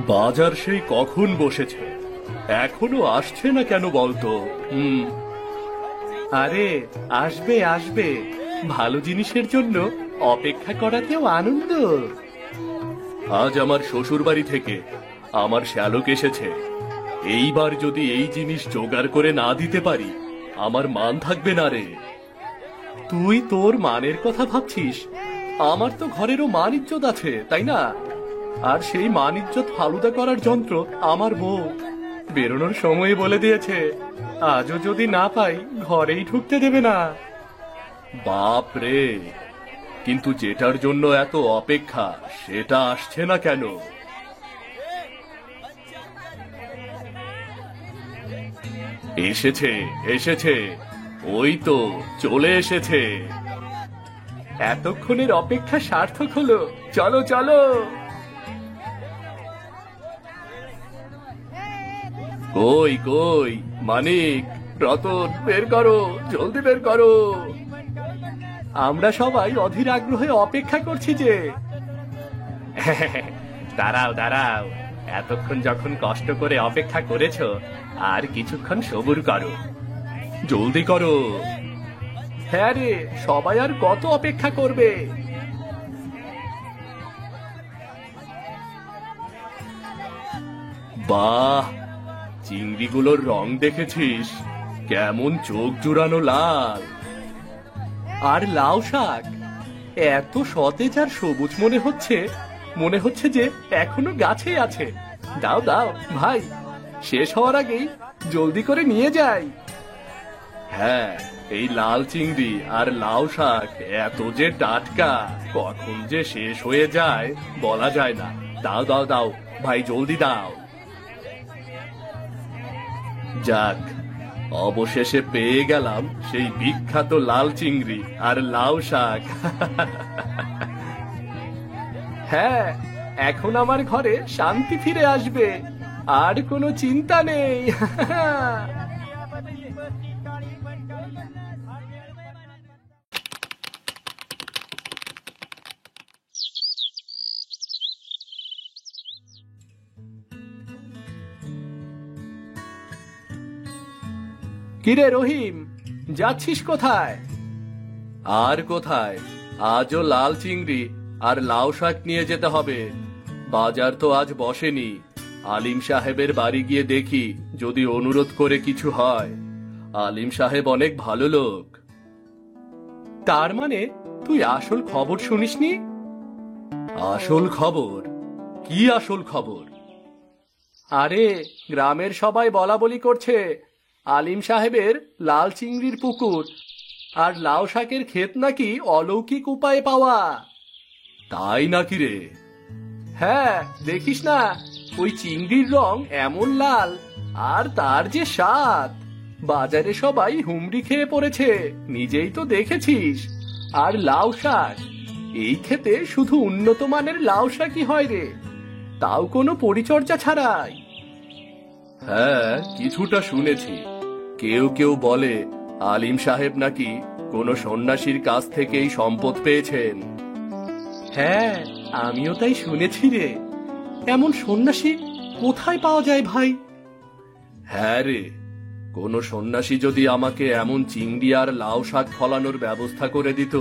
বাজার সেই কখন বসেছে, এখনো আসছে না কেন বলতো? আরে আসবে আসবে, ভালো জিনিসের জন্য অপেক্ষা করাতেও আনন্দ। আজ আমার শ্বশুর বাড়ি থেকে আমার শ্যালক এসেছে। এইবার যদি এই জিনিস জোগাড় করে না দিতে পারি, আমার মান থাকবে না রে। তুই তোর মানের কথা ভাবছিস, আমার তো ঘরেরও মান ইজ্জত আছে, তাই না? আর সেই মান ইজ্জত ফালুদা করার যন্ত্র আমার বউ। বেরোনোর সময় বলে দিয়েছে, আজও যদি না পাই ঘরেই ঢুকতে দেবে না। বাপ রে, কিন্তু যেটার জন্য এত অপেক্ষা সেটা আসছে না কেন? এসেছে এসেছে, ওই তো চলে এসেছে। এতক্ষণের অপেক্ষা সার্থক হলো, চলো চলো। কই কই মানিক, রতন, বের করো, জলদি বের করো। আমরা সবাই অধীর আগ্রহে অপেক্ষা করছি যে। দাঁড়াও দাঁড়াও, এতক্ষণ যখন কষ্ট করে অপেক্ষা করেছো, আর কিছুক্ষণ সবুর করো, জলদি করো। হ্যাঁ রে, সবাই আর কত অপেক্ষা করবে? বাহ, চিংড়িগুলোর রং দেখেছিস? কেমন চোখ জুড়ানো লাল। আর লাউ শাক এত সতেজ আর সবুজ মনে হচ্ছে যে এখনো গাছে আছে। দাও দাও ভাই, শেষ হওয়ার আগেই জলদি করে নিয়ে যাই। হ্যাঁ, এই লাল চিংড়ি আর লাউ শাক এত যে টাটকা, কখন যে শেষ হয়ে যায় বলা যায় না। দাও দাও দাও ভাই, জলদি দাও। যাক, অবশেষে পেয়ে গেলাম সেই বিখ্যাত লাল চিংড়ি আর লাউ শাক। হ্যাঁ, এখন আমার ঘরে শান্তি ফিরে আসবে, আর কোনো চিন্তা নেই। কিরে রহিম, যাচ্ছিস কোথায়? আর কোথায়, আজও লাল চিংড়ি আর লাউ শাক নিয়ে যেতে হবে। বাজার তো আজ বসেনি। আলিম সাহেবের বাড়ি গিয়ে দেখি যদি অনুরোধ করে কিছু হয়। আলিম সাহেব অনেক ভালো লোক। তার মানে তুই আসল খবর শুনিসনি? আসল খবর? কি আসল খবর? আরে, গ্রামের সবাই বলা বলি করছে আলিম সাহেবের লাল চিংড়ির পুকুর আর লাউ শাকের ক্ষেত নাকি অলৌকিক উপায়ে পাওয়া। তাই নাকি রে? হ্যাঁ, দেখিস না, ওই চিংড়ির রং এমন লাল, আর তার যে স্বাদ! বাজারে সবাই হুমড়ি খেয়ে পড়েছে, নিজেই তো দেখেছিস। আর লাউ শাক, এই ক্ষেতে শুধু উন্নত মানের লাউ শাকই হয় রে, তাও কোনো পরিচর্যা ছাড়াই। হ্যাঁ, কিছুটা শুনেছি। কেউ কেউ বলে আলিম সাহেব নাকি কোনো সন্ন্যাসীর কাছ থেকেই সম্পদ পেয়েছেন। হ্যাঁ, আমিও তাই শুনেছি রে। এমন সন্ন্যাসী কোথায় পাওয়া যায় ভাই? হ্যাঁ রে, কোন সন্ন্যাসী যদি আমাকে এমন চিংড়ি আর লাউ শাক ফলানোর ব্যবস্থা করে দিত,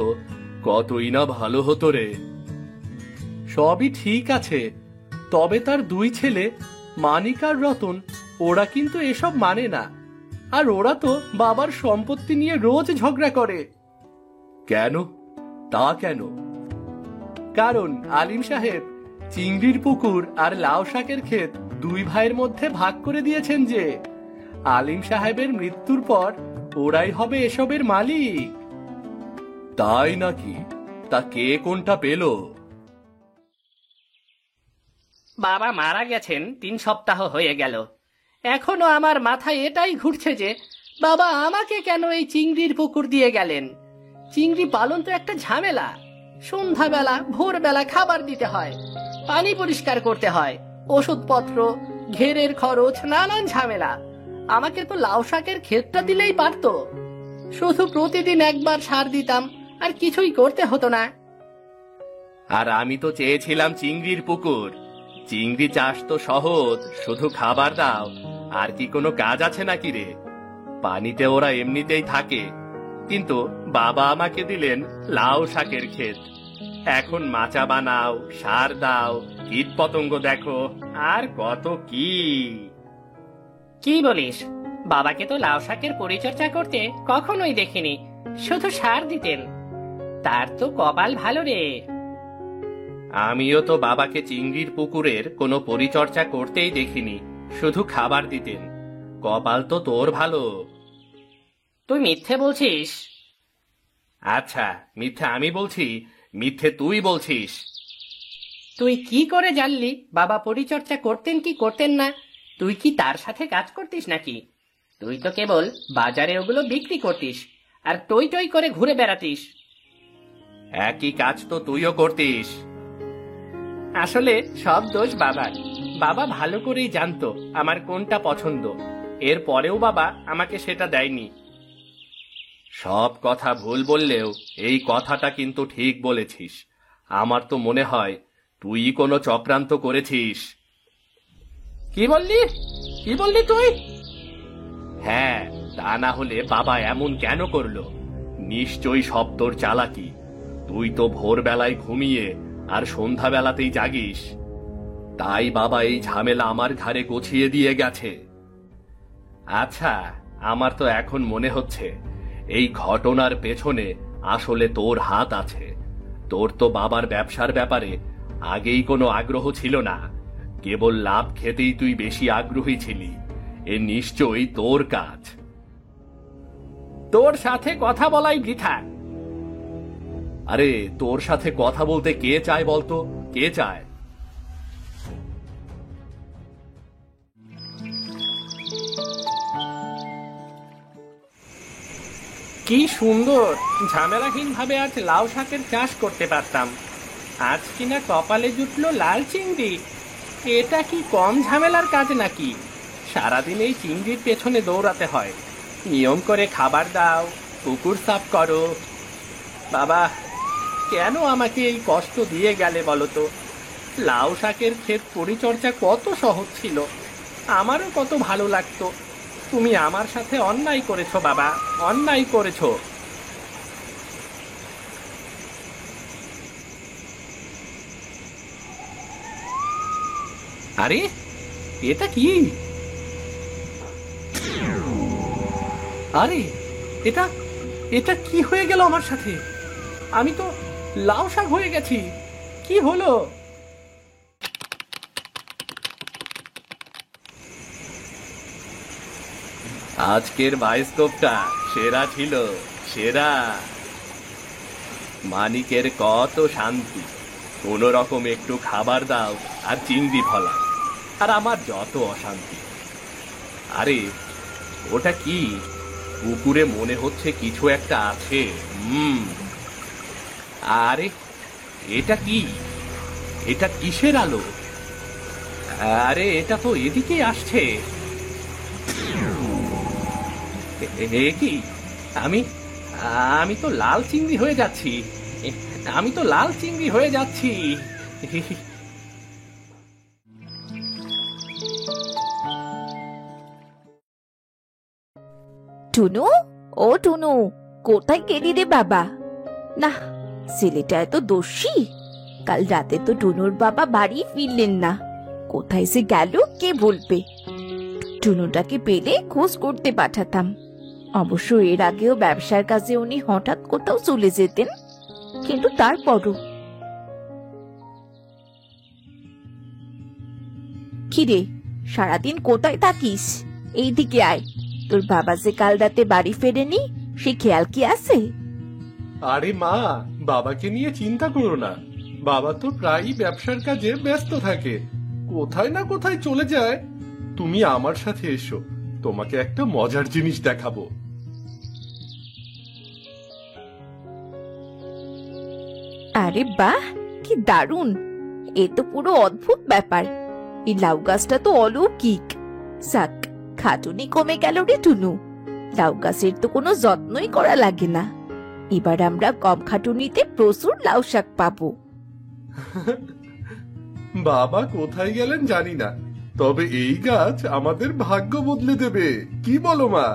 কতই না ভালো হতো রে। সবই ঠিক আছে, তবে তার দুই ছেলে মানিক আর রতন, ওরা কিন্তু এসব মানে না। আর ওরা তো বাবার সম্পত্তি নিয়ে রোজ ঝগড়া করে। কেন? তা কেন? কারণ আলিম সাহেব চিংড়ির পুকুর আর লাউ শাকের ক্ষেত দুই ভাইয়ের মধ্যে ভাগ করে দিয়েছেন যে। আলিম সাহেবের মৃত্যুর পর ওরাই হবে এসবের মালিক। তাই নাকি? তা কে কোনটা পেল? বাবা মারা গেছেন 3 সপ্তাহ হয়ে গেল। এখনো আমার মাথায় এটাই ঘুরছে যে বাবা আমাকে কেন এই চিংড়ির পুকুর দিয়ে গেলেন। চিংড়ি পালন তো একটা ঝামেলা। সন্ধ্যাবেলা ভোরবেলা খাবার দিতে হয়, পানি পরিষ্কার করতে হয়, ওষুধপত্র, ঘেরের খরচ, নানান ঝামেলা। আমাকে তো লাউ শাকের ক্ষেতটা দিলেই পারতো। শুধু প্রতিদিন একবার সার দিতাম, আর কিছুই করতে হতো না। আর আমি তো চেয়েছিলাম চিংড়ির পুকুর। চিংড়ি চাষ তো সহজ, শুধু খাবার দাও। আর কি কোনো কাজ আছে নাকি রে? পানিতে ওরা এমনিতেই থাকে, কিন্তু বাবা আমাকে দিলেন লাউ শাকের ক্ষেত। এখন মাচা বানাও, সার দাও, কীট পতঙ্গ দেখো, আর কত কি। কি বলিস? বাবাকে তো লাউ শাকের পরিচর্যা করতে কখনোই দেখিনি, শুধু সার দিতেন। তার তো কপাল ভালো রে। আমিও তো বাবাকে চিংড়ির পুকুরের কোনো পরিচর্যা করতেই দেখিনি, শুধু খাবার দিতেন। কপাল তো তোর ভালো। তুই মিথ্যে বলছিস। আচ্ছা, মিথ্যে আমি বলছি, মিথ্যে তুই বলছিস? তুই কি করে জানলি বাবা পরিচর্যা করতেন কি করতেন না? তুই কি তার সাথে কাজ করতিস নাকি? তুই তো কেবল বাজারে ওগুলো বিক্রি করতিস আর টই টই করে ঘুরে বেড়াতিস। একই কাজ তো তুইও করতিস। আসলে সব দোষ বাবার। বাবা ভালো করেই জানতো আমার কোনটা পছন্দ, এর পরেও বাবা আমাকে সেটা দেয়নি। সব কথা ভুল বললেও এই কথাটা কিন্তু ঠিক বলেছিস। আমার তো মনে হয় তুই কোনো চক্রান্ত করেছিস। কি বললি? কি বললি তুই? হ্যাঁ, তা না হলে বাবা এমন কেন করলো? নিশ্চয়ই সব তোর চালাকি। তুই তো ভোরবেলায় ঘুমিয়ে আর সন্ধ্যাবেলাতেই জাগিস, তাই বাবা এই ঝামেলা আমার ঘাড়ে গছিয়ে দিয়ে গেছে। আচ্ছা, আমার তো এখন মনে হচ্ছে এই ঘটনার পেছনে আসলে তোর হাত আছে। তোর তো বাবার ব্যবসার ব্যাপারে আগেই কোনো আগ্রহ ছিল না, কেবল লাভ খেতেই তুই বেশি আগ্রহী ছিলি। এ নিশ্চয়ই তোর কাজ। তোর সাথে কথা বলাই বৃথা। আরে, তোর সাথে কথা বলতে কে চায় বলতো? কে চায়? কি সুন্দর ঝামেলাহীন ভাবে আজ লাউ শাকের চাষ করতে পারতাম। আজ কিনা কপালে জুটলো লাল চিংড়ি। এটা কি কম ঝামেলার কাজ নাকি? সারাদিন এই চিংড়ির পেছনে দৌড়াতে হয়। নিয়ম করে খাবার দাও, পুকুর সাফ করো। বাবা, কেন আমাকে এই কষ্ট দিয়ে গেলে বলো তো? লাউ শাকের ক্ষেত পরিচর্যা কত সহজ ছিল, আমারও কত ভালো লাগতো। তুমি আমার সাথে অন্যায় করেছো বাবা, অন্যায় করেছো। আরে, এটা কি? আরে, এটা এটা কি হয়ে গেল আমার সাথে? আমি তো লাউ শাক হয়ে গেছি। কি হলো? আজকের বায়োস্কোপটা সেরা ছিল, সেরা। মানিকের কত শান্তি, কোন রকম একটু খাবার দাও আর চিংড়ি ফলা, আর আমার যত অশান্তি। আরে, ওটা কি? পুকুরে মনে হচ্ছে কিছু একটা আছে। আরে, এটা কি? এটা কিসের আলো? আরে, এটা তো এদিকে আসছে। এ কি? আমি আমি তো লাল চিংড়ি হয়ে যাচ্ছি। আমি তো লাল চিংড়ি হয়ে যাচ্ছি। টুনু, ও টুনু, কোথায় গেলি রে বাবা? না, ছেলেটা এত দোষী। কাল রাতে তো টুনুর বাবা বাড়ি ফিরলেন না। কোথায় সে গেল কে বলবে? টুনুটাকে পেলে খোঁজ করতে পাঠাতাম। অবশ্য এর আগেও ব্যবসার কাজে উনি হঠাৎ কোথাও চলে যেতেন, কিন্তু তারপরও। কিরে, সারাদিন কোথায় থাকিস? এইদিকে আয়। তোর বাবা যে কাল রাতে বাড়ি ফেরেনি, সে খেয়াল কি আছে? আরে মা, বাবাকে নিয়ে চিন্তা করো না। বাবা তো প্রায়ই ব্যবসার কাজে ব্যস্ত থাকে, কোথায় না কোথায় চলে যায়। তুমি আমার সাথে এসো, তোমাকে একটা মজার জিনিস দেখাবো। আরে বাহ, কি দারুণ! এ তো পুরো অদ্ভুত ব্যাপার। এই লাউ গাছটা তো অলৌকিক। যাক, খাটুনি কমে গেল রে টুনু। লাউ গাছের তো কোনো যত্নই করা লাগে না। এবার আমরা কম খাটুনিতে প্রচুর লাউ শাক পাবো। বাবা কোথায় গেলেন জানি না, তবে এই গাছ আমাদের ভাগ্য বদলে দেবে। কি বলো মা?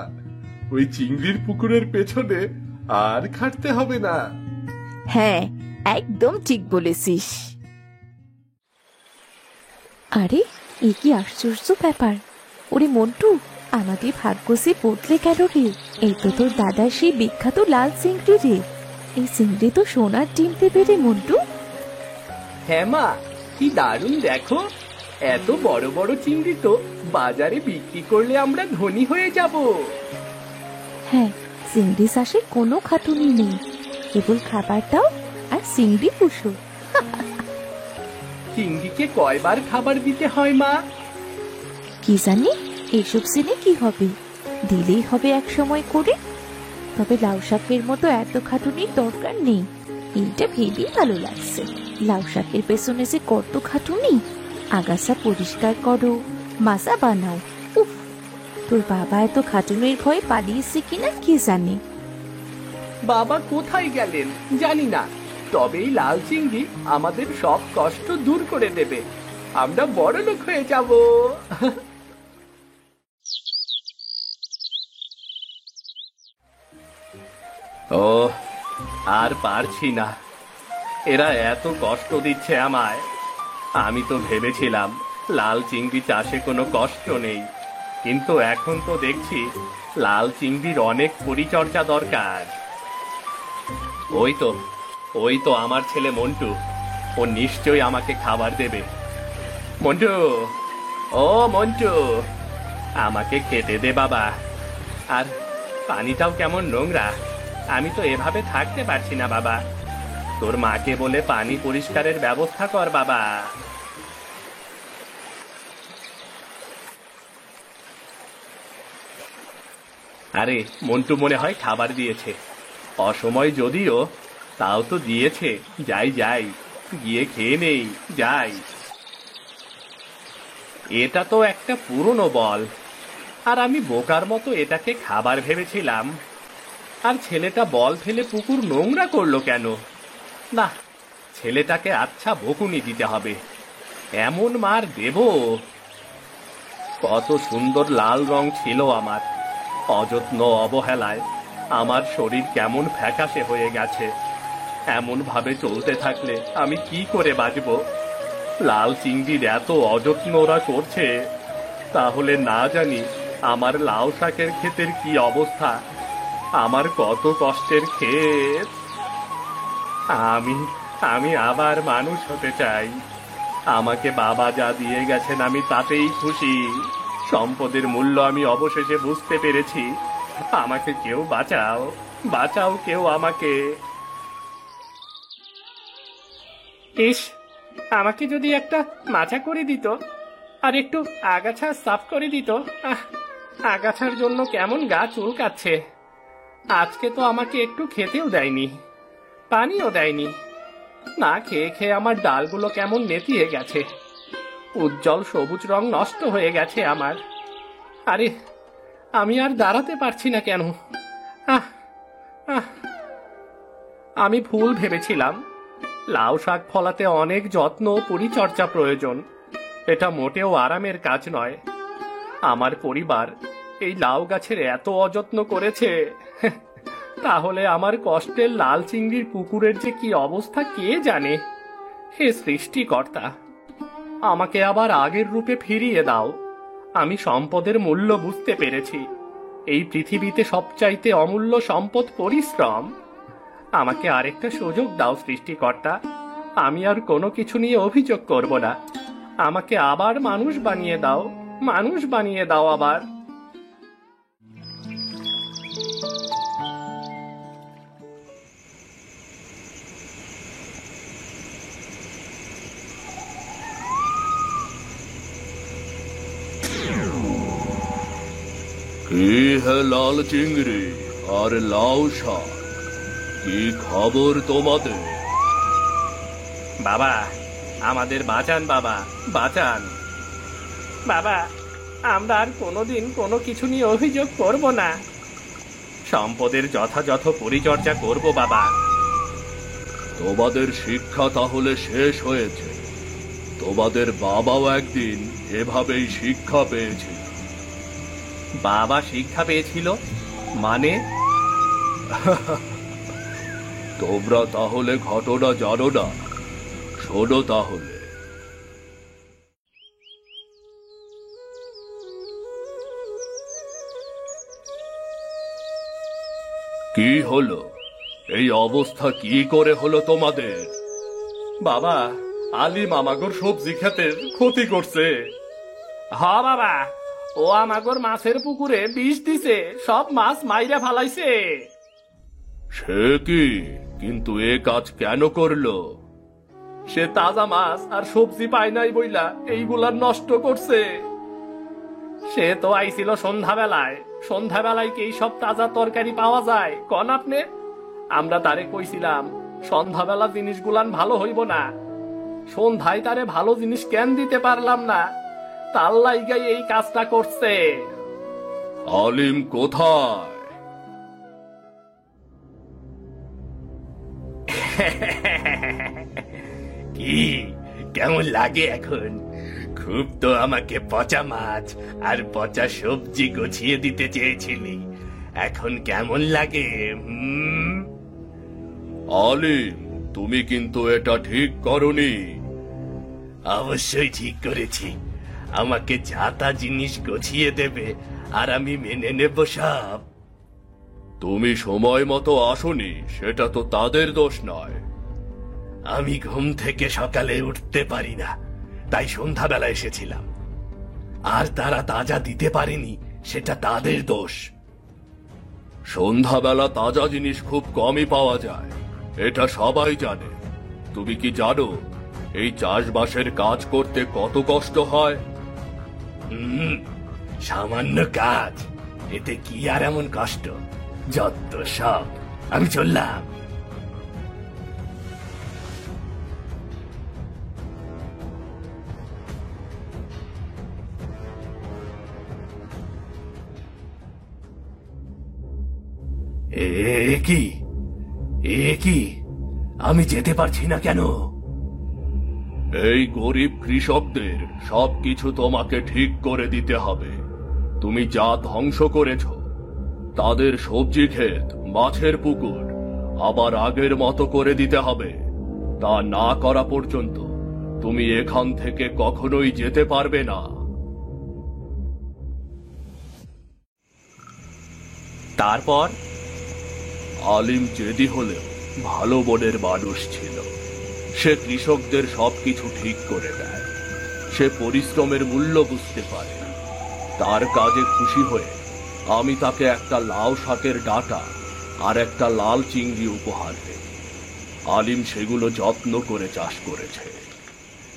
ওই চিংড়ির পুকুরের পেছনে আর খাটতে হবে না। হ্যাঁ, একদম ঠিক বলেছিস। আরে, এ কি আশ্চর্য ব্যাপার! ওরে মন্টু, আমাদের ভাগ্য যে বদলে গেল রে। এই তো তোর দাদার সেই বিখ্যাত লাল চিংড়ি রে। এই চিংড়ি তো সোনার ডিম দেবে রে মন্টু। হ্যাঁ মা, কি দারুণ দেখো! এত বড় বড় চিংড়ি তো বাজারে বিক্রি করলে আমরা ধনী হয়ে যাব। হ্যাঁ, চিংড়ি চাষে কোনো খাটুনি নেই, কেবল খাবার দাও আর চিংড়ি পুষো। চিংড়িকে কয়বার খাবার দিতে হয় মা? কি জানি, এসব জেনে কি হবে, দিলেই হবে এক সময় করে। তবে লাউ শাকের মতো এত খাটুনির দরকার নেই, এইটা ভেবেই ভালো লাগছে। লাউ শাকের পেছনে যে কত খাটুনি! আগাছা পরিষ্কার করো, মাচা বানাও। উফ, তোর বাবা এত খাটুনির ভয়ে পালিয়েছে কিনা কে জানে। বাবা কোথায় গেলেন জানি না, তবে এই লাল চিংড়ি আমাদের সব কষ্ট দূর করে দেবে। আমরা বড় লোক হয়ে যাব। ও, আর পারছি না, এরা এত কষ্ট দিচ্ছে আমায়। আমি তো ভেবেছিলাম লাল চিংড়ি চাষে কোনো কষ্ট নেই, কিন্তু এখন তো দেখছি লাল চিংড়ির অনেক পরিচর্যা দরকার। ওই তো আমার ছেলে মন্টু, ও নিশ্চয়ই আমাকে খাবার দেবে। মন্টু, ও মন্টু, আমাকে খেতে দে বাবা। আর পানিটাও কেমন নোংরা, আমি তো এভাবে থাকতে পারছি না বাবা। তোর মাকে বলে পানি পরিষ্কারের ব্যবস্থা কর বাবা। আরে মন্টু মনে হয় খাবার দিয়েছে, অসময় যদিও, তাও তো দিয়েছে। যাই যাই, গিয়ে খেয়ে নেই, যাই। এটা তো একটা পুরনো বল, আর আমি বোকার মতো এটাকে খাবার ভেবেছিলাম। আর ছেলেটা বল ফেলে পুকুর নোংরা করলো কেন? না, ছেলেটাকে আচ্ছা বকুনি দিতে হবে। এমন মার দেব! কত সুন্দর লাল রং ছিল আমার, অযত্ন অবহেলায় আমার শরীর কেমন ফ্যাকাশে হয়ে গেছে। এমন ভাবে চলতে থাকলে আমি কি করে বাঁচব? লাল চিংড়ির এত অযত্ন ওরা করছে, তাহলে না জানি আমার লাউ শাকের ক্ষেতের কি অবস্থা। আমার কত কষ্টের ক্ষেত। আমি আবার মানুষ হতে চাই। আমাকে বাবা যা দিয়ে গেছেন আমি তাতেই খুশি। সম্পদের মূল্য আমি অবশেষে বুঝতে পেরেছি। আমাকে কেউ বাঁচাও, বাঁচাও কেউ আমাকে। ইস, আমাকে যদি একটা মাচা করে দিত আর একটু আগাছা সাফ করে দিত। আগাছার জন্য কেমন গা চুলকাচ্ছে। আজকে তো আমাকে একটু খেতেও দেয়নি, পানিও দেয়নি। না খেয়ে খেয়ে আমার ডালগুলো কেমন নেতিয়ে গেছে, উজ্জ্বল সবুজ রং নষ্ট হয়ে গেছে আমার। আরে, আমি আর দাঁড়াতে পারছি না কেন? আহ আহ আমি ভুল ভেবেছিলাম। লাউ শাক ফলাতে অনেক যত্ন ও পরিচর্যা প্রয়োজন। এটা মোটেও আরামের কাজ নয়। আমার পরিবার এই লাউ গাছের এত অযত্ন করেছে, তাহলে আমার কষ্টের লাল চিংড়ির পুকুরের যে কি অবস্থা কে জানে। হে সৃষ্টিকর্তা, আমাকে আবার আগের রূপে ফিরিয়ে দাও। আমি সম্পদের মূল্য বুঝতে পেরেছি। এই পৃথিবীতে সবচাইতে অমূল্য সম্পদ পরিশ্রম। আমাকে আরেকটা সুযোগ দাও সৃষ্টিকর্তা। আমি আর কোনো কিছু নিয়ে অভিযোগ করব না। আমাকে আবার মানুষ বানিয়ে দাও, মানুষ বানিয়ে দাও আবার। কি হে লাল চিংড়ি আর লাউ শাক, কি খবর তোমাদের? বাবা, আমাদের বাঁচান বাবা, বাঁচান। বাবা, আমরা আর কোনোদিন কোনো কিছু নিয়ে অভিযোগ করব না। সম্পদের যথাযথ পরিচর্যা করব বাবা। তোমাদের শিক্ষা তাহলে শেষ হয়েছে। তোমাদের বাবাও একদিন এভাবেই শিক্ষা পেয়েছিল। বাবা শিক্ষা পেয়েছিল মানে? তোমরা তাহলে ঘটনা জানো না? শোনো তাহলে। কি হলো? এই অবস্থা কি করে হলো তোমাদের? বাবা, আলী মামাগর সবজি ক্ষেতের ক্ষতি করছে। বাবা, ও আমাগর মাছের পুকুরে বিষ দিছে, সব মাছ মাইরা ফালাইছে। সে কি? কিন্তু এ কাজ কেন করলো? সে তাজা মাছ আর সবজি পায় নাই বইলা এইগুলা নষ্ট করছে। সে তো আইছিল সন্ধ্যাবেলায়। সন্ধ্যাবেলায় কি সব তাজা তরকারি পাওয়া যায় কন আপনি? আমরা তারে কইছিলাম সন্ধ্যাবেলা জিনিসগুলান ভালো হইব না। সন্ধ্যায় তারে ভালো জিনিস কেন দিতে পারলাম না, তার লাইগাই এই কাজটা করছে। আলিম কোথায়? কি কেমন লাগে এখন? খুব তো আমাকে পচা মাছ আর পচা সবজি গুছিয়ে দিতে চেয়েছিলি, এখন কেমন লাগে? আলিম, তুমি কিন্তু এটা ঠিক করনি। অবশ্যই ঠিক করেছি। আমাকে যা তা জিনিস গুছিয়ে দেবে আর আমি মেনে নেব সব। তুমি সময় মতো আসোনি, সেটা তো তাদের দোষ নয়। আমি ঘুম থেকে সকালে উঠতে পারি না, তাই সন্ধ্যাবেলা এসেছিলাম। আর তারা তাজা দিতে পারেনি, সেটা তাদের দোষ। সন্ধ্যাবেলা তাজা জিনিস খুব কমই পাওয়া যায়, এটা সবাই জানে। তুমি কি জানো এই চাষবাসের কাজ করতে কত কষ্ট হয়? সামান্য কাজ, এতে কি আর এমন কষ্ট? যত সব। আমি চললাম। এ কি আমি যেতে পারছি না কেন? এই গরিব কৃষকদের সবকিছু তোমাকে ঠিক করে দিতে হবে। তুমি যা ধ্বংস করেছ, তাদের সবজি ক্ষেত, মাছের পুকুর আবার আগের মতো করে দিতে হবে। তা না করা পর্যন্ত তুমি এখান থেকে কখনোই যেতে পারবে না। তারপর আলিম জেদি হলেও ভালো মনের মানুষ ছিল। সে কৃষকদের সবকিছু ঠিক করে দেয়। সে পরিশ্রমের মূল্য বুঝতে পারে। তার কাজে খুশি হয়ে আমি তাকে একটা লাউ শাকের ডাঁটা আর একটা লাল চিংড়ি উপহার দেই। আলিম সেগুলো যত্ন করে চাষ করেছে।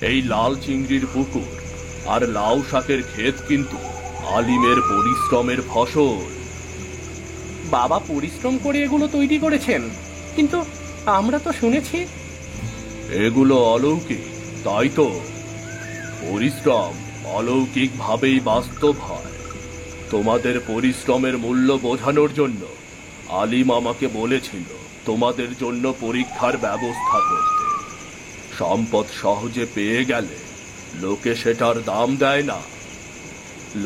এই লাল চিংড়ির পুকুর আর লাউ শাকের ক্ষেত কিন্তু আলিমের পরিশ্রমের ফসল। বাবা পরিশ্রম করে এগুলো তৈরি করেছেন, কিন্তু আমরা তো শুনেছি এগুলো অলৌকিক, তাই তো। পরিশ্রম অলৌকিক ভাবেই বাস্তব হয়। তোমাদের পরিশ্রমের মূল্য বোঝানোর জন্য আলিম আমাকে বলেছিল তোমাদের জন্য পরীক্ষার ব্যবস্থা করতে। সম্পদ সহজে পেয়ে গেলে লোকে সেটার দাম দেয় না।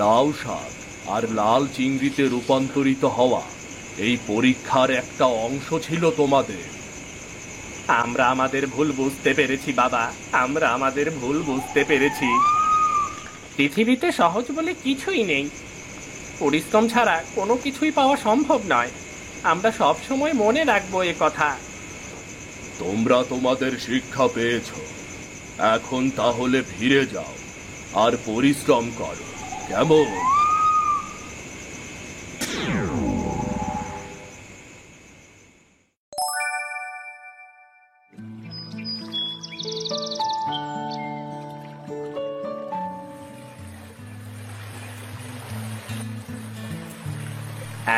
লাউ শাক আর লাল চিংড়িতে রূপান্তরিত হওয়া এই পরীক্ষার একটা অংশ ছিল তোমাদের। আমরা আমাদের ভুল বুঝতে পেরেছি বাবা, আমরা আমাদের ভুল বুঝতে পেরেছি। পৃথিবীতে সহজ বলে কিছুই নেই। পরিশ্রম ছাড়া কোনো কিছুই পাওয়া সম্ভব নয়। আমরা সব সময় মনে রাখবো এ কথা। তোমরা তোমাদের শিক্ষা পেয়েছ, এখন তাহলে ফিরে যাও আর পরিশ্রম করো, কেমন?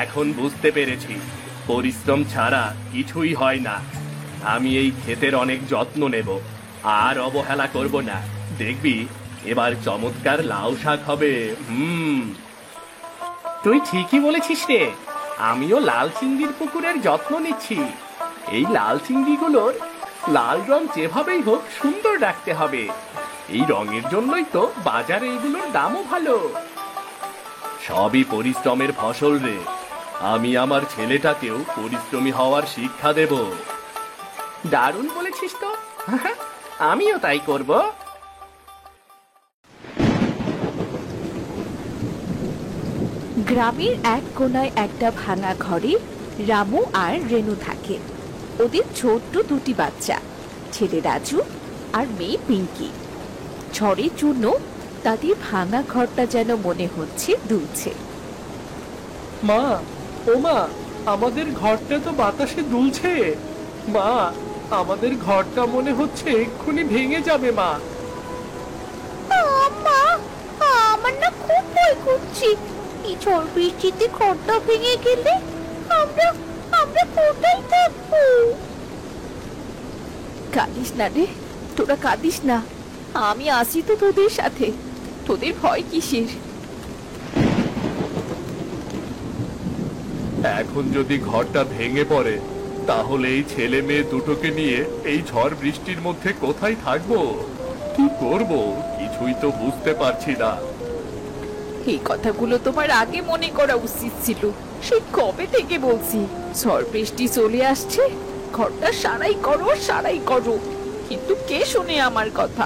এখন বুঝতে পেরেছি পরিশ্রম ছাড়া কিছুই হয় না। আমি এই ক্ষেতের অনেক যত্ন নেব, আর অবহেলা করব না। দেখবি এবার চমৎকার লাউ শাক হবে। তুই ঠিকই বলেছিস রে। আমিও লাল চিংড়ির পুকুরের যত্ন নিচ্ছি। এই লাল চিংড়িগুলোর লাল রং যেভাবেই হোক সুন্দর রাখতে হবে। এই রঙের জন্যই তো বাজারে এগুলোর দামও ভালো। সবই পরিশ্রমের ফসল রে। আমি আমার ছেলেটাকেও পরিশ্রমী হওয়ার শিক্ষা দেব। দারুণ বলেছিস তো। আমিও তাই করব। গ্রামের এক কোনায় একটা ভাঙা ঘরে রামু আর রেনু থাকে। ওদের ছোট্ট দুটি বাচ্চা, ছেলে রাজু আর মেয়ে পিঙ্কি। ঝড়ের জন্য তাদের ভাঙা ঘরটা যেন মনে হচ্ছে দুলছে। মা, ও মা, আমাদের ঘরটা তো বাতাসে দুলছে। মা, আমাদের ঘরটা মনে হচ্ছে এক্ষুনি ভেঙে যাবে। মা, মা, আমার না খুব ভয় করছে। এই ঝড় বৃষ্টিতে ঘরটা ভেঙে গেলে আমরা আমরা কোথায় থাকবো? কাঁদিস না রে, তোরা কাঁদিস না। আমি আসি তো তোদের সাথে। তোদের ভয় কিসের? এখন যদি ঘরটা ভেঙে পড়ে তাহলে এই ছেলে মেয়ে দুটোকে নিয়ে এই ঝড় বৃষ্টির মধ্যে কোথায় থাকবো? কি করব কিছুই তো বুঝতে পারছি না। এই কথাগুলো তোমার আগে মনে করা উচিত ছিল। সে কবে থেকে বলছি ঝড় বৃষ্টি চলে আসছে, ঘরটা সারাই করো সারাই করো, কিন্তু কে শুনে আমার কথা?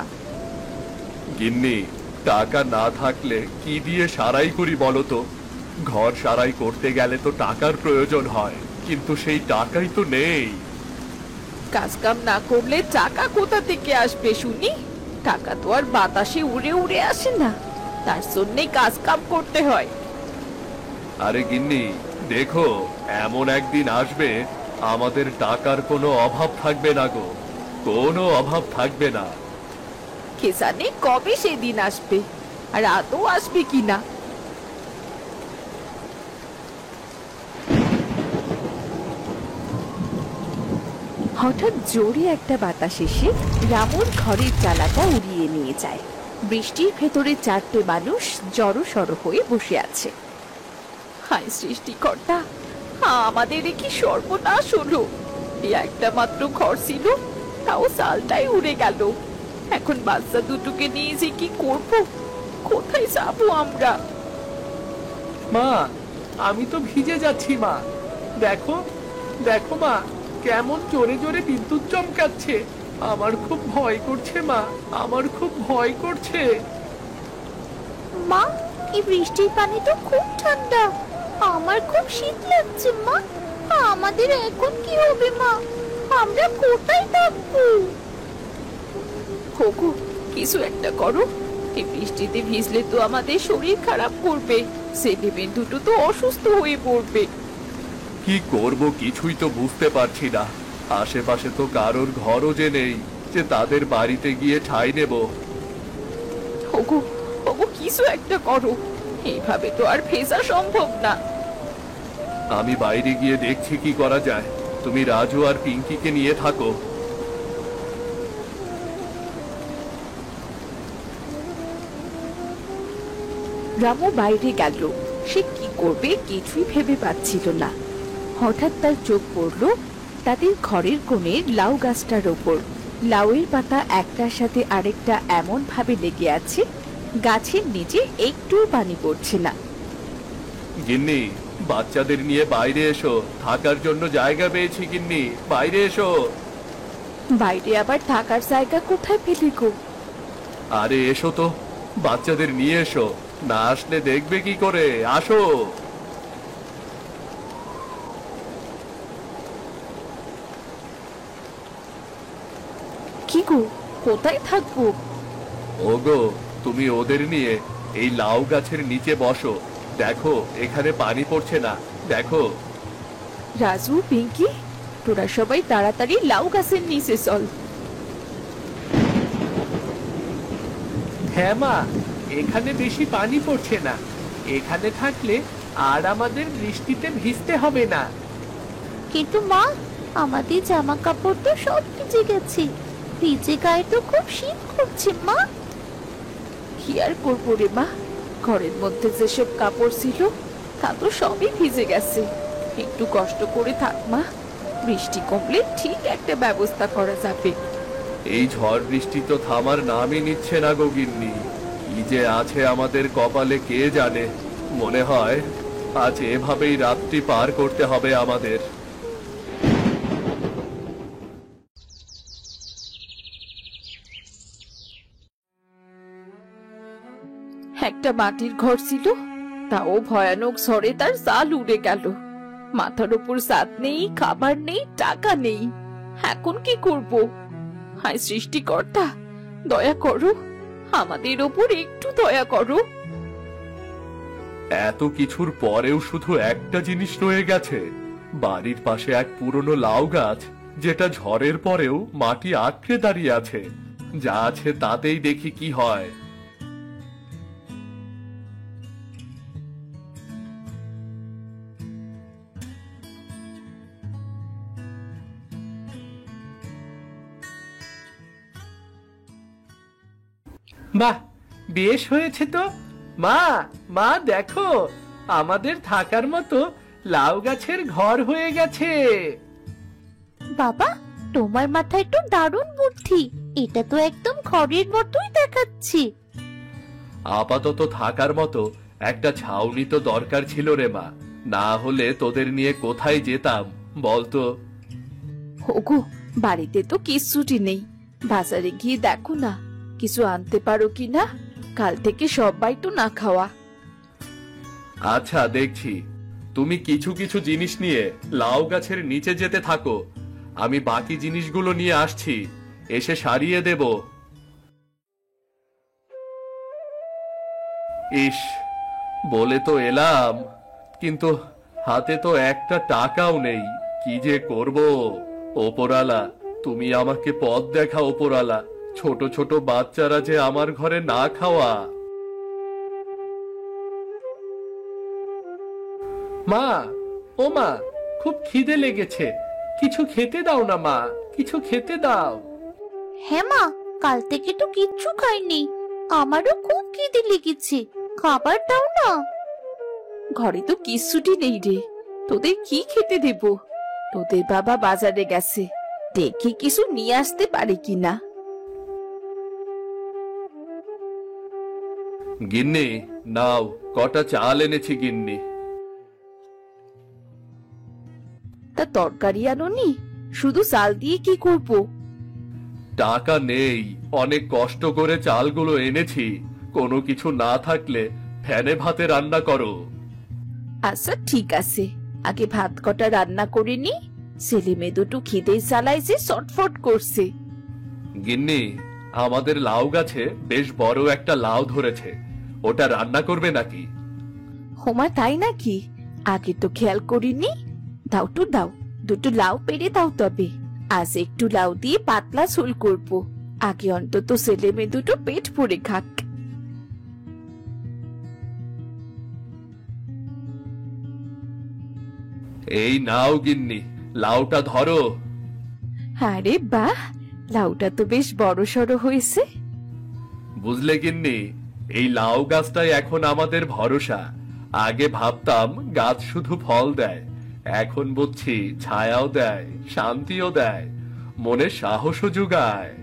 গিন্নি, টাকা না থাকলে কি দিয়ে সারাই করি বলো তো? ঘর সারাই করতে গেলে তো টাকার প্রয়োজন হয়, কিন্তু সেই টাকাই তো নেই। কাজ কাম না করলে টাকা কোথা থেকে আসবে শুনি? টাকা তো আর বাতাসে উড়ে উড়ে আসে না, তার জন্যে কাজ কাম করতে হয়। আরে গিন্নি, দেখো এমন একদিন আসবে আমাদের টাকার কোনো অভাব থাকবে না গো, কোনো অভাব থাকবে না। কে জানে কবে সেদিন আসবে, আর আদৌ আসবে কিনা। হঠাৎ জোরে একটা বাতাস এসে রামুর ঘরের চালাটা উড়িয়ে নিয়ে যায়। বৃষ্টির ভেতরে চারটে মানুষ জড়ো সড়ো হয়ে বসে আছে। হায় সৃষ্টিকর্তা, আমাদের এ কি সর্বনাশ হলো! এই একটা মাত্র ঘর ছিল, তাও সালটাই উড়ে গেল। এখন বাচ্চা দুটোকে নিয়ে যে কি করব, কোথায় যাবো আমরা? মা, আমি তো ভিজে যাচ্ছি। মা, দেখো দেখো মা, কেমন জোরে জোরে বিদ্যুৎ চমকাচ্ছে। আমার খুব ভয় করছে মা, আমার খুব ভয় করছে। মা, এই বৃষ্টির পানি তো খুব ঠান্ডা, আমার খুব শীত লাগছে। মা, আমাদের এখন কি হবে? মা, আমরা কোথায় থাকবো? হোকু, কিছু একটা করো। এই বৃষ্টিতে ভিজলে তো আমাদের শরীর খারাপ করবে, ছেলে মেয়ে দুটো তো অসুস্থ হয়ে পড়বে। কি করব কিছুই তো বুঝতে পারছি না। আশেপাশে তো কারোর ঘরও যে নেই যে তাদের বাড়িতে গিয়ে ঠাঁই নেব। হোকু, হোকু, কিছু একটা করো। এইভাবে তো আর ভেজা সম্ভব না। আমি বাইরে গিয়ে দেখছি কি করা যায়। তুমি রাজু আর পিঙ্কিকে নিয়ে থাকো। রামু বাইরে গেল। সে কি করবে কিছুই ভেবে পাচ্ছিল না। হঠাৎ তার চোখ পড়ল তাদের ঘরের কোণের লাউ গাছটার ওপর। লাউয়ের পাতা একটার সাথে আরেকটা এমন ভাবে লেগে আছে, গাছের নিচে একটু পানি পড়ছে না। গিন্নি, বাচ্চাদের নিয়ে বাইরে এসো, থাকার জন্য জায়গা পেয়েছি। গিন্নি, বাইরে এসো। বাইরে আবার থাকার জায়গা কোথায় পেলে গো? আরে এসো তো, বাচ্চাদের নিয়ে এসো। না আসলে দেখবে কি করে, আসো। কি গো, কোথায় থাকবো? ওগো, তুমি ওদের নিয়ে এই লাউ গাছের নিচে বসো। দেখো এখানে পানি পড়ছে না, দেখো। রাজু, পিঙ্কি, তোরা সবাই তাড়াতাড়ি লাউ গাছের নিচে চল। হ্যাঁ মা, এখানে বেশি পানি পড়ছে না। এখানে থাকলে আর আমাদের বৃষ্টিতে ভিজতে হবে না। কিন্তু মা, আমাদের জামা কাপড় তো সব ভিজে গেছে, ভিজে গায়ে তো খুব শীত করছে। মা, কি আর করবো রে মা, ঘরের মধ্যে যেসব কাপড় ছিল তা তো সবই ভিজে গেছে। একটু কষ্ট করে থাক মা, বৃষ্টি কমলে ঠিক একটা ব্যবস্থা করা যাবে। এই ঝড় বৃষ্টি তো থামার নামই নিচ্ছে না গো গিন্নি। কি যে আছে আমাদের কপালে কে জানে। মনে হয় আজ এভাবেই রাত্রি পার করতে হবে আমাদের। একটা মাটির ঘর ছিল, তাও ভয়ানক ঝড়ে তার চাল উড়ে গেল। মাথার উপর ছাদ নেই, খাবার নেই, টাকা নেই। এখন কি করব? হায় সৃষ্টিকর্তা, দয়া করো, আমাদের ওপর একটু দয়া করো। এত কিছুর পরেও শুধু একটা জিনিস রয়ে গেছে, বাড়ির পাশে এক পুরনো লাউ গাছ, যেটা ঝড়ের পরেও মাটি আঁকড়ে দাঁড়িয়ে আছে। যা আছে তাতেই দেখি কি হয়। বাহ, বেশ হয়েছে তো। মা, মা দেখো, আমাদের থাকার মতো লাউ গাছের ঘর হয়ে গেছে। বাবা, তোমার মাথায় তো দারুণ বুদ্ধি। এটা তো একদম ঘরের মতোই দেখাচ্ছি। আপাতত থাকার মতো একটা ছাউনি তো দরকার ছিল রে মা, না হলে তোদের নিয়ে কোথায় যেতাম বলতো। ওগো, বাড়িতে তো কিচ্ছুটি নেই। বাজারে গিয়ে দেখো না, কিছু আনতে পারো কিনা। কাল থেকে সবাই তো না খাওয়া। আচ্ছা দেখছি, তুমি কিছু কিছু জিনিস নিয়ে লাউ গাছের নিচে যেতে থাকো, আমি বাকি জিনিসগুলো নিয়ে আসছি, এসে সারিয়ে দেব। ইস, বলে তো এলাম, কিন্তু হাতে তো একটা টাকাও নেই। কি যে করব। ওপরালা, তুমি আমাকে পথ দেখা ওপরালা। ছোট ছোট বাচ্চারা যে আমার ঘরে না খাওয়া। মা, ও মা, খুব খিদে লেগেছে, কিছু খেতে দাও না মা, কিছু খেতে দাও। হ্যাঁ মা, কাল থেকে তো কিচ্ছু খাইনি। আমারও খুব খিদে লেগেছে, খাবার দাও না। ঘরে তো কিচ্ছুটি নেই রে, তোদের কি খেতে দেব? তোদের বাবা বাজারে গেছে, দেখি কিছু নিয়ে আসতে পারে কিনা। গিন্নি, নাও, কটা চাল এনেছি গিন্নি। তা তরকারি আনোনি? শুধু চাল দিয়ে কি করব? টাকা নেই, অনেক কষ্ট করে চালগুলো এনেছি। কোনো কিছু না থাকলে ফ্যানে ভাতে রান্না করো। আচ্ছা ঠিক আছে, আগে ভাত কটা রান্না করে নি। ছেলে মেয়ে দুটো খিদে জ্বালায় যে ছটফট করছে। গিন্নি, আমাদের লাউ গাছে বেশ বড় একটা লাউ ধরেছে, ওটা রান্না করবে নাকি? হোমা তাই নাকি? আগে তো খেয়াল করিনি। দাও তো দাও, দুটো লাউ পেড়ে দাও তবে। আজ একটু লাউ দিয়ে পাতলা ঝোল করব। আগে অন্তত ছেলে মেয়ে দুটো পেট ভরে খাক। এই নাও গিন্নি, লাউটা ধরো। আরে বাহ, লাউটা তো বেশ বড় সড়ো হয়েছে। বুঝলে গিন্নি, এই লাউ গাছটাই এখন আমাদের ভরসা। আগে ভাবতাম গাছ শুধু ফল দেয়, এখন বুঝছি ছায়াও দেয়, শান্তিও দেয়, মনে সাহসও যোগায়।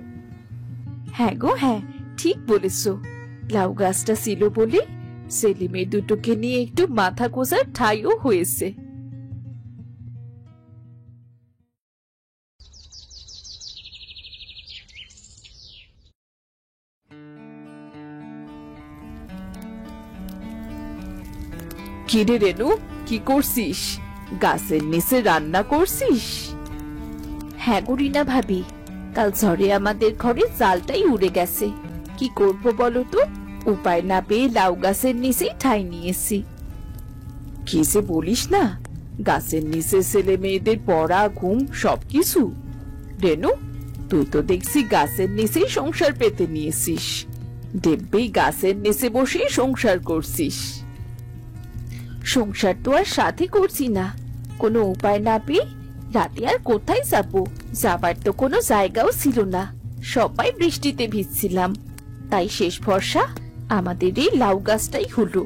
হ্যাঁ গো হ্যাঁ, ঠিক বলেছো। লাউ গাছটা ছিল বলে ছেলে মেয়ে দুটোকে নিয়ে একটু মাথা গোজার ঠাইও হয়েছে। কিরে রেনু, কি করছিস? গাছের নিচে রান্না করছিস? হ্যাঁ গো রিনা ভাবি, কাল ঝড়ে আমাদের ঘরে চালটাই উড়ে গেছে। কি করব বলো তো? উপায় না পেয়ে লাউ গাছের নিচেই ঠাঁই নিয়েছি। কি যে বলিস না, গাছের নিচে ছেলে মেয়েদের পড়া ঘুম সবকিছু। রেনু, তুই তো দেখছি গাছের নিচেই সংসার পেতে নিয়েছিস। দেব্যেই গাছের নিচে বসে সংসার করছিস। সংসার তো আর সাথে করছি না, কোনো উপায় না পেয়ে রাতে আর কোথায় যাবো? যাবার তো কোনো জায়গাও ছিল না, সবাই বৃষ্টিতে ভিজছিলাম। তাই শেষ ভরসা আমাদের এই লাউ গাছটাই হলো।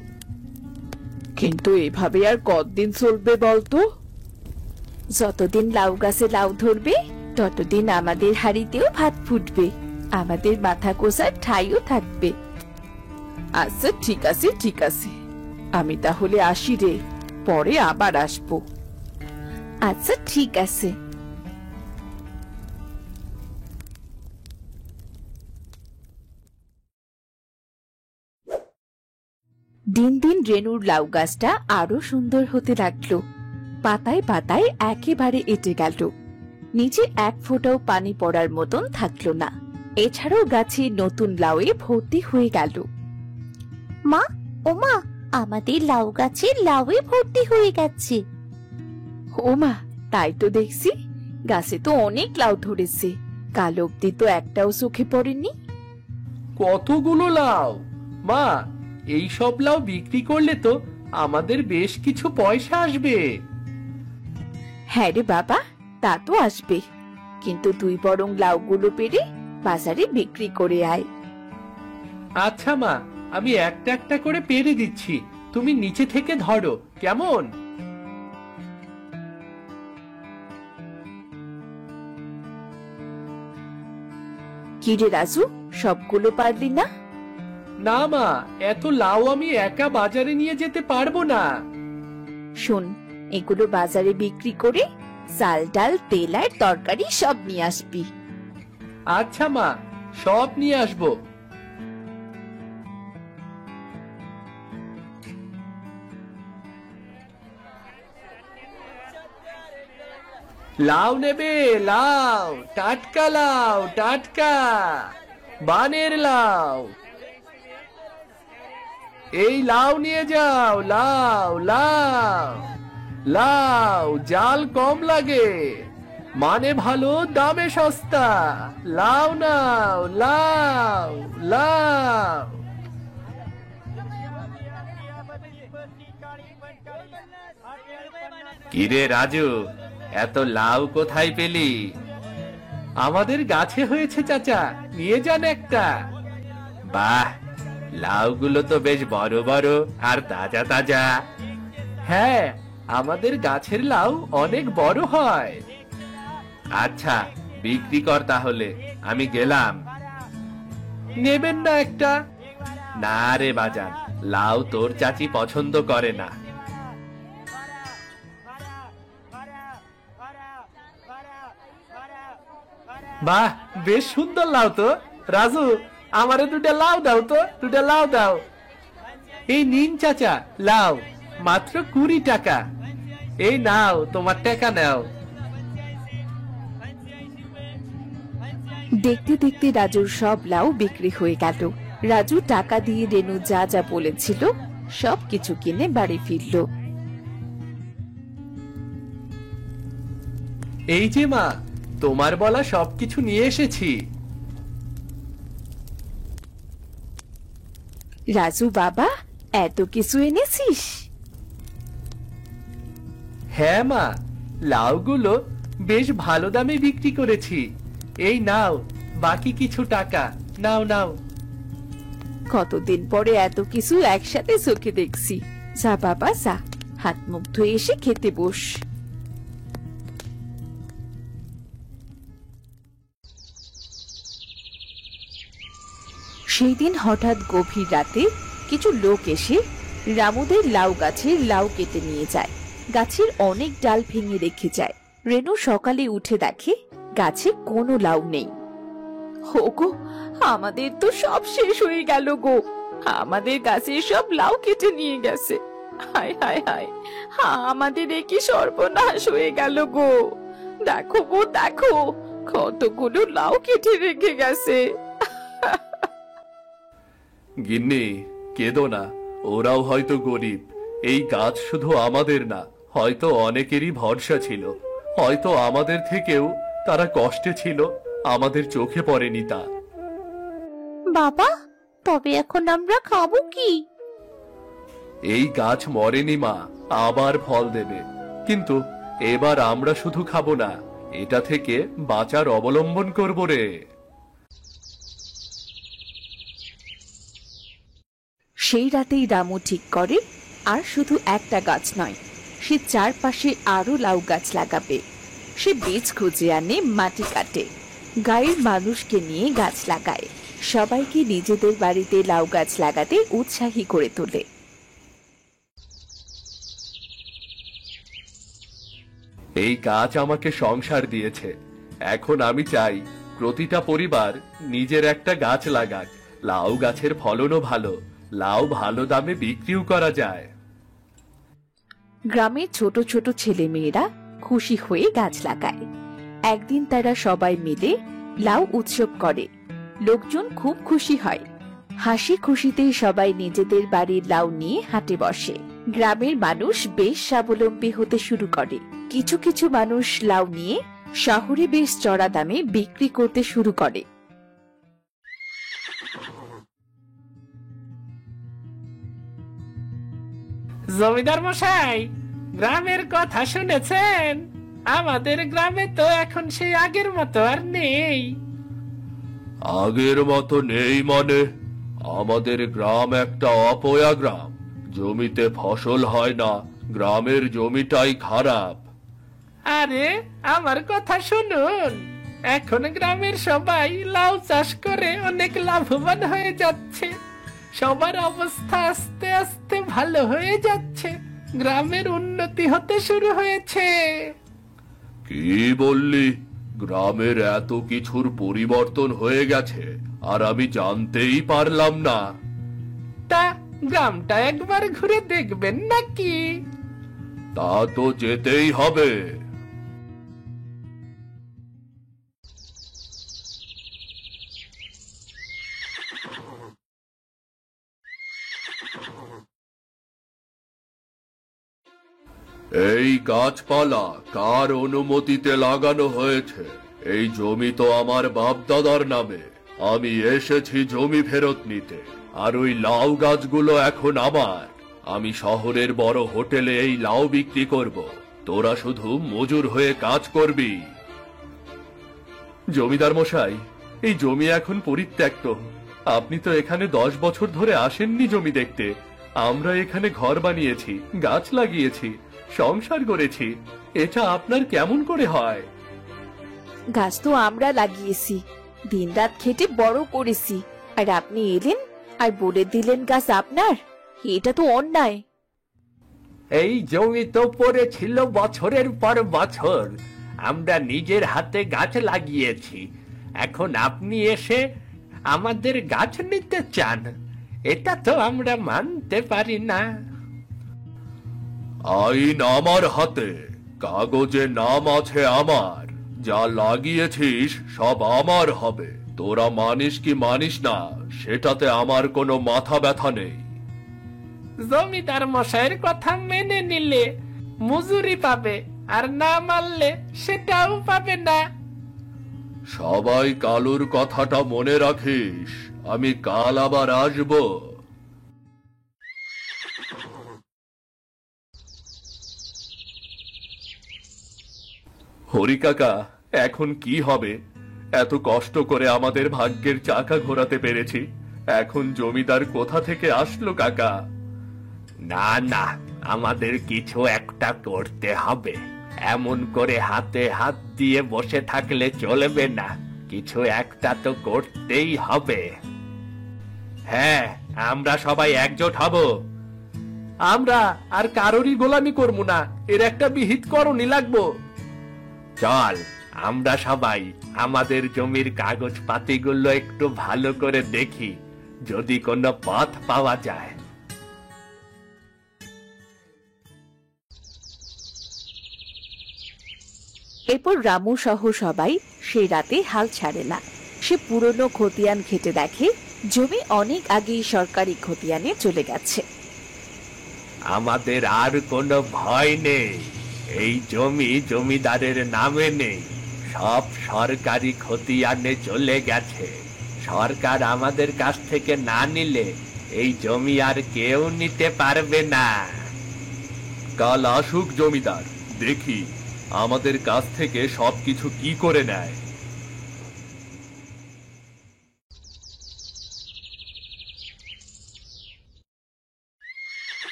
কিন্তু এভাবে আর কতদিন চলবে বলতো? যতদিন লাউ গাছে লাউ ধরবে ততদিন আমাদের হাড়িতেও ভাত ফুটবে, আমাদের মাথা কোষার ঠাইও থাকবে। আচ্ছা ঠিক আছে ঠিক আছে, আমি তাহলে আসি রে, পরে আবার আসবো। আচ্ছা ঠিক আছে। দিন দিন রেনুর লাউ গাছটা আরো সুন্দর হতে লাগলো। পাতায় পাতায় একেবারে এঁটে গেল, নিচে এক ফোঁটাও পানি পড়ার মতন থাকলো না। এছাড়াও গাছে নতুন লাউয়ে ভর্তি হয়ে গেল। মা, ও মা, আমাদের লাউ গাছে লাউয়ে ভর্তি হয়ে গেছে। ও মা, তাই তো দেখছি, গাছে তো অনেক লাউ ধরেছে, কাল অব্দি তো একটাও চোখে পড়েনি। কতগুলো লাউ! মা, এই সব লাউ বিক্রি করলে তো আমাদের বেশ কিছু পয়সা আসবে। হ্যাঁ রে বাবা, তা তো আসবে, কিন্তু তুই বরং লাউগুলো পেড়ে বাজারে বিক্রি করে আয়। আচ্ছা মা, আমি একটা একটা করে পেরে দিচ্ছি, তুমি নিচে থেকে ধরো, কেমন? কি রে রাজু, সবগুলো পারলি না? না মা, এত লাউ আমি একা বাজারে নিয়ে যেতে পারবো না। শোন, এগুলো বাজারে বিক্রি করে চাল ডাল তেল আর তরকারি সব নিয়ে আসবি। আচ্ছা মা, সব নিয়ে আসবো। লাউ নেবে? লাউ, টাটকা লাউ, টাটকা বানের লাউ। এই লাউ নিয়ে যাও, লাউ লাউ লাউ, জাল কম লাগে, মানে ভালো, দামে সস্তা। লাউ নাও, লাউ লাউ। কিরে রাজু, এত লাউ কোথায় পেলি? আমাদের গাছে হয়েছে চাচা, নিয়ে যান একটা। বাহ, লাউগুলো তো বেশ বড় বড় আর তাজা তাজা। হ্যাঁ, আমাদের গাছের লাউ অনেক বড় হয়। আচ্ছা, বিক্রি কর তাহলে, আমি গেলাম। নেবেন না একটা? না রে বাজান, লাউ তোর চাচি পছন্দ করে না। বাহ, বেশ সুন্দর লাউ তো। রাজু, আমারে দুটা লাউ দাও তো, দুটা লাউ দাও। এই নিন চাচা লাউ, মাত্র 20 টাকা। এই নাও, তোমার টাকা নাও। দেখতে দেখতে রাজুর সব লাউ বিক্রি হয়ে গেল। রাজু টাকা দিয়ে রেনু যা যা বলেছিল সব কিছু কিনে বাড়ি ফিরল। এই যে মা, তোমার বলা সবকিছু নিয়ে এসেছি। রাজু বাবা, এত কিছু এনেছিস? হ্যাঁ মা, লাউগুলো বেশ ভালো দামে বিক্রি করেছি। এই নাও বাকি কিছু টাকা, নাও নাও। কতদিন পরে এত কিছু একসাথে চোখে দেখছি। যা বাবা যা, হাত মুখ ধুয়ে এসে খেতে বস। সেই দিন হঠাৎ গভীর রাতে কিছু লোক এসে রামুদের লাউ গাছের লাউ কেটে নিয়ে যায়। গাছের অনেক ডাল ভেঙে রেখে যায়। রেনু সকালে উঠে দেখে গাছে কোনো লাউ নেই। গো, আমাদের তো সব শেষ হয়ে গেল গো, আমাদের গাছের সব লাউ কেটে নিয়ে গেছে। হায় হায় হায়, আমাদের একই সর্বনাশ হয়ে গেল গো। দেখো গো দেখো, কতগুলো লাউ কেটে রেখে গেছে। গিন্নি, কেঁদো না, ওরাও হয়তো গরিব। এই গাছ শুধু আমাদের না, হয়তো অনেকেরই ভরসা ছিল। হয়তো আমাদের থেকেও তারা কষ্টে ছিল, আমাদের চোখে পড়েনি তা। বাবা, তবে এখন আমরা খাবো কি? এই গাছ মরেনি মা, আবার ফল দেবে। কিন্তু এবার আমরা শুধু খাবো না, এটা থেকে বাঁচার অবলম্বন করব রে। সেই রাতেই রামু ঠিক করে আর শুধু একটা গাছ নয়, সে চারপাশে আরো লাউ গাছ লাগাবে। সে বীজ খুঁজে আনে, মাটি কাটে, গায়ের মানুষকে নিয়ে গাছ লাগায়, সবাইকে নিজেদের বাড়িতে লাউ গাছ লাগাতে উৎসাহী করে তোলে। এই গাছ আমাকে সংসার দিয়েছে। এখন আমি চাই প্রতিটা পরিবার নিজের একটা গাছ লাগাক। লাউ গাছের ফলনও ভালো, লাউ ভালো দামে বিক্রিও করা যায়। গ্রামের ছোট ছোট ছেলে মেয়েরা খুশি হয়ে গাছ লাগায়। একদিন তারা সবাই মিলে লাউ উৎসব করে। লোকজন খুব খুশি হয়। হাসি খুশিতে সবাই নিজেদের বাড়ির লাউ নিয়ে হাটে বসে। গ্রামের মানুষ বেশ স্বাবলম্বী হতে শুরু করে। কিছু কিছু মানুষ লাউ নিয়ে শহরে বেশ চড়া দামে বিক্রি করতে শুরু করে। জমিদার মশাই, গ্রামের কথা শুনেছেন? আমাদের গ্রামে তো এখন সেই আগের মতো আর নেই। আগের মতো নেই মানে? আমাদের গ্রাম একটা অপয়া গ্রাম। জমিতে ফসল হয় না, গ্রামের জমিটাই খারাপ। আরে আমার কথা শুনুন, এখন গ্রামের সবাই লাউ চাষ করে অনেক লাভবান হয়ে যাচ্ছে। সবার অবস্থা আস্তে আস্তে ভালো হয়ে যাচ্ছে। গ্রামের উন্নতি হতে শুরু হয়েছে। কি বললি? গ্রামের এত কিছুর পরিবর্তন হয়ে গেছে আর আমি জানতেই পারলাম না। তা গ্রামটা একবার ঘুরে দেখবেন নাকি? তা তো যেতেই হবে। এই গাছপালা কার অনুমতিতে লাগানো হয়েছে? এই জমি তো আমার বাপ দাদার নামে। আমি এসেছি জমি ফেরত নিতে, আর ওই লাউ গাছগুলো এখন আমার। আমি শহরের বড় হোটেলে এই লাউ বিক্রি করব, তোরা শুধু মজুর হয়ে কাজ করবি। জমিদার মশাই, এই জমি এখন পরিত্যক্ত। আপনি তো এখানে 10 বছর ধরে আসেননি জমি দেখতে। আমরা এখানে ঘর বানিয়েছি, গাছ লাগিয়েছি, সংসার করেছি। এটা আপনার কেমন করে হয়? গাছ তো আমরা লাগিয়েছি, দিনরাত খেটে বড় করেছি, আর আপনি এলেন আর বলে দিলেন গাছ আপনার? এটা তো অন্যায়। এই জমি তো পড়েছিল বছরের পর বছর। আমরা নিজের হাতে গাছ লাগিয়েছি। এখন আপনি এসে আমাদের গাছ নিতে চান? এটা তো আমরা মানতে পারি না। আইন আমার হাতে, কাগজে নাম আছে আমার। যা লাগিয়েছিস সব আমার হবে। তোরা মানিস কি মানিস না সেটাতে আমার কোনো মাথা ব্যথা নেই। জমিদার মশাইয়ের কথা মেনে নিলে মজুরি পাবে, আর না মানলে সেটাও পাবে না। সবাই কালুর কথাটা মনে রাখিস। আমি কাল আবার আসব। হরি কাকা, এখন কি হবে? এত কষ্ট করে আমাদের ভাগ্যের চাকা ঘোরাতে পেরেছি, এখন জমিদার কোথা থেকে আসলো কাকা? না না, আমাদের কিছু একটা করতে হবে। এমন করে হাতে হাত দিয়ে বসে থাকলে চলবে না। কিছু একটা তো করতেই হবে। হ্যাঁ, আমরা সবাই একজোট হব। আমরা আর কারোরই গোলামি করবো না, এর একটা বিহিত করণী লাগবো। চল, আমরা সবাই আমাদের জমির কাগজপাতিগুলো একটু ভালো করে দেখি, যদি কোনো পথ পাওয়া যায়। এরপর রামু সহ সবাই সেই রাতে হাল ছাড়ে না। সে পুরনো খতিয়ান ঘেটে দেখে জমি অনেক আগেই সরকারি খতিয়ানে চলে গেছে। আমাদের আর কোনো ভয় নেই। এই জমি জমিদারের নামে নেই, সব সরকারি খতিয়ানে চলে গেছে। সরকার আমাদের কাছ থেকে না নিলে এই জমি আর কেউ নিতে পারবে না। কাল আসুক জমিদার, দেখি আমাদের কাছ থেকে সবকিছু কি করে নেয়।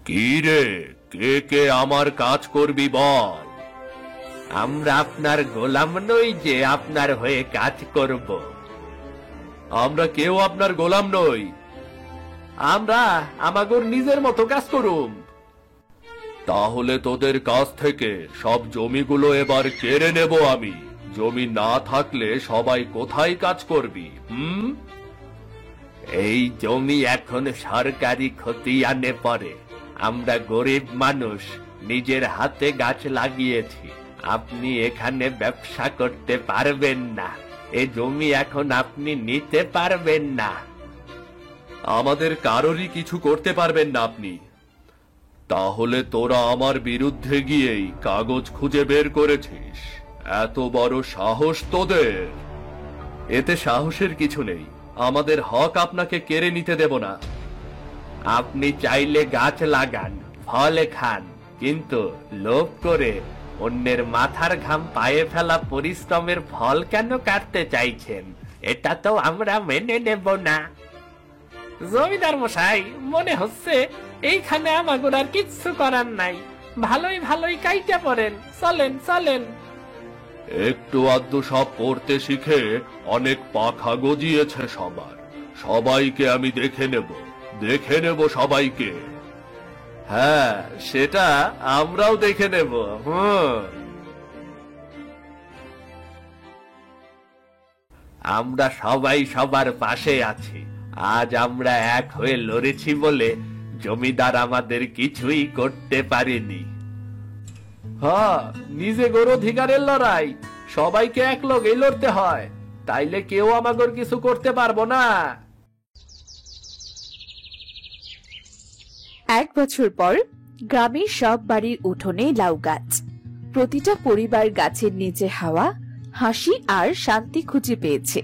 কি রে, কে কে আমার কাজ করবি বল? আমরা আপনার গোলাম নই যে আপনার হয়ে কাজ করব। আমরা কেউ আপনার গোলাম নই, আমরা আমাগর নিজের মতো কাজ করুম। তাহলে তোদের কাছ থেকে সব জমিগুলো এবার কেড়ে নেব আমি। জমি না থাকলে সবাই কোথায় কাজ করবি? এই জমি এখন সরকারি খতিয়ানে পড়ে। আমরা গরিব মানুষ, নিজের হাতে গাছ লাগিয়েছি। আপনি এখানে ব্যবসা করতে পারবেন না। এই জমি এখন আপনি নিতে পারবেন না। আমাদের কারোরই কিছু করতে পারবেন না আপনি। তাহলে তোরা আমার বিরুদ্ধে গিয়েই কাগজ খুঁজে বের করেছিস। এত বড় সাহস তোদের! এতে সাহসের কিছু নেই। আমাদের হক আপনাকে কেড়ে নিতে দেব না। আপনি চাইলে গাছ লাগান, ফল খান, কিন্তু লোভ করে অন্যের মাথার ঘাম পায়ে ফেলা পরিশ্রমের ফল কেন কাটতে চাইছেন? এটা তো আমরা মেনে নেব না। জমিদার মশাই, মনে হচ্ছে এইখানে আমাগোর আর কিচ্ছু করার নাই। ভালোই ভালোই কাইটা পড়েন, চলেন চলেন। একটু আধটু সব পড়তে শিখে অনেক পাখা গজিয়েছে সবার। সবাইকে আমি দেখে নেব সবাইকে। হ্যাঁ, সেটা আমরাও দেখে নেব। আমরা সবাই সবার পাশে আছি। আজ আমরা এক হয়ে লড়েছি বলে জমিদার আমাদের কিছুই করতে পারেনি। হ্যাঁ, নিজে গরু অধিকারের লড়াই সবাইকে এক লগেই লড়তে হয়, তাইলে কেউ আমাগর কিছু করতে পারবো না। 1 বছর পর গ্রামের সব বাড়ির উঠোনে লাউ গাছ। প্রতিটা পরিবার গাছের নিচে হাওয়া, হাসি আর শান্তি খুঁজে পেয়েছে।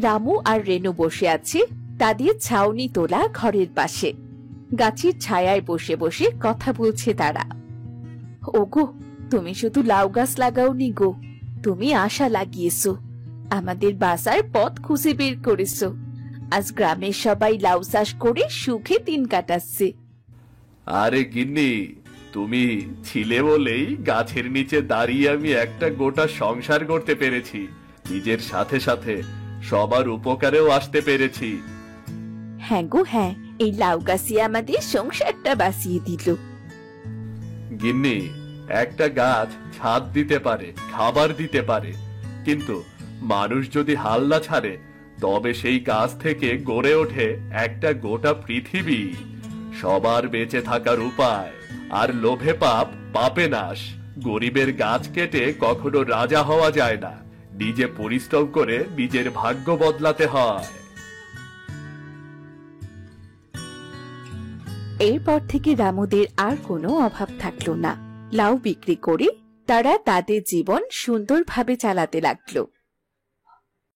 রামু আর রেনু বসে আছে তাদের ছাউনি তোলা ঘরের পাশে। গাছের ছায়ায় বসে বসে কথা বলছে তারা। ওগো, তুমি শুধু লাউ গাছ লাগাওনি গো, তুমি আশা লাগিয়েছো, আমাদের বাসার পথ খুঁজে বের করেছো। আজ গ্রামের সবাই লাউ চাষ করে সুখে দিন কাটাচ্ছে। আরে গিন্নি, তুমি ছিলে বলেই গাছের নিচে দাঁড়িয়ে আমি একটা গোটা সংসার করতে পেরেছি। নিজের সাথে সাথে সবার উপকারেও আসতে পেরেছি। হ্যাঁ গো হ্যাঁ, এই লাউ গাছই আমাদের সংসারটা বাঁচিয়ে দিল। গিন্নি, একটা গাছ ছাদ দিতে পারে, খাবার দিতে পারে, কিন্তু মানুষ যদি হাল না ছাড়ে তবে সেই গাছ থেকে গড়ে ওঠে একটা গোটা পৃথিবী। সবার বেঁচে থাকার উপায়। আর লোভে পাপ, পাপে নাশ। গরিবের গাছ কেটে কখনো রাজা হওয়া যায় না। নিজে পরিশ্রম করে নিজের ভাগ্য বদলাতে হয়। এরপর থেকে রামুদের আর কোনো অভাব থাকলো না। লাউ বিক্রি করে তারা তাদের জীবন সুন্দরভাবে চালাতে লাগলো।